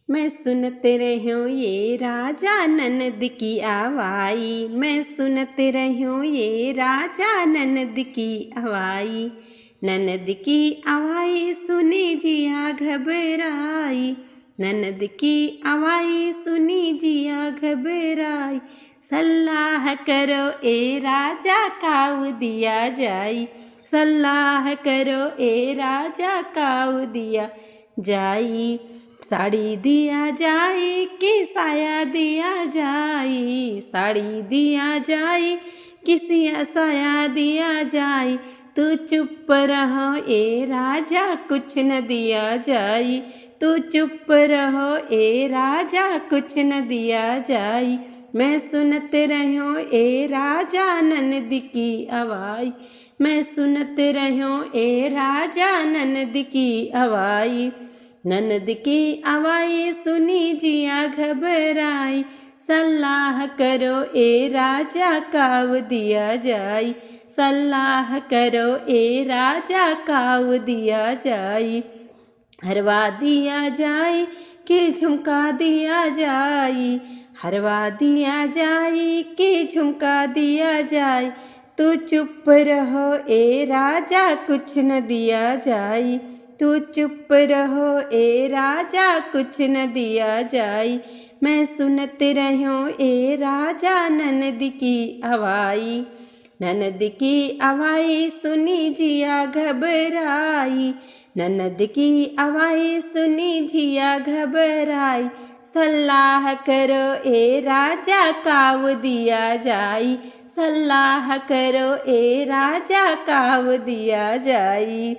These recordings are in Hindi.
मैं सुनते रहूं ये राजा ननद की आवाई। मैं सुनते रहूं ये राजा ननद की आवाई। ननद की आवाई सुनी जिया घबराई। ननद की आवाई सुनी जिया घबराई। सलाह करो ए राजा काऊ दिया जाई। सलाह करो ए राजा काऊ दिया जाई। साड़ी दिया जाए कि साया दिया जाए। साड़ी दिया जाए किसी साया दिया जाए। तू चुप रहो ए राजा कुछ न दिया जाए। तू चुप रहो ए राजा कुछ न दिया जाए। मैं सुनते रहो ए राजा ननद की आवाई। मैं सुनते रहो ए राजा ननद की आवाई। ननद की आवाई सुनी जिया घबराई। सलाह करो ए राजा काऊ दिया जाई। सलाह करो ए राजा काऊ दिया जाई। हरवा दिया जाए कि झुमका दिया जाए। हरवा दिया जाए कि झुमका दिया जाए। तू चुप रहो ए राजा कुछ न दिया जाए। तू चुप रहो ए राजा कुछ न दिया जाए। मैं सुनते रहूं ए राजा ननद की आवाई। ननद की आवाई सुनी जिया घबराई। ननद की आवाई सुनी जिया घबराई। सलाह करो ए राजा काऊ दिया जाई। सलाह करो ए राजा काऊ दिया जाई।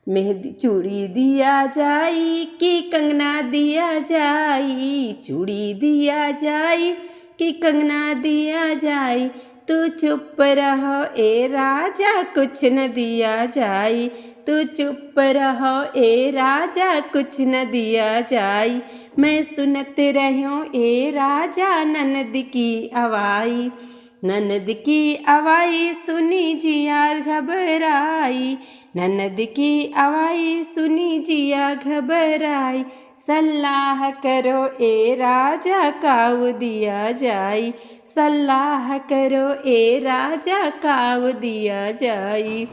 मेहंदी चूड़ी दिया जाई कि कंगना दिया जाई। चूड़ी दिया जाई कि कंगना दिया जाई। तू चुप रहो ए राजा कुछ न दिया जाई। तू चुप रहो ए राजा कुछ न दिया जाई। मैं सुनते रहूं ए राजा ननद की आवाई। ननद की आवाई सुनी जिया घबराई। ननद की आवाई सुनी जिया घबराई। सलाह करो ए राजा काऊ दिया जाई। सलाह करो ए राजा काऊ दिया जाई।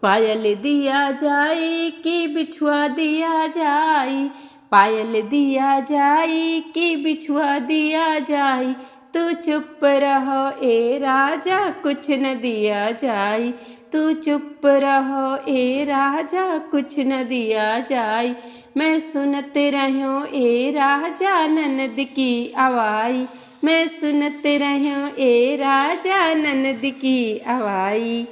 पायल दिया जाए कि बिछुआ दिया जाए। पायल दिया जाए कि बिछुआ दिया जाए। तू चुप रहो ए राजा कुछ न दिया जाए। तू चुप रहो ए राजा कुछ न दिया जाए। मैं सुनते रहूं ए राजा ननद की आवाई। मैं सुनते रहूं ए राजा ननद की आवाई।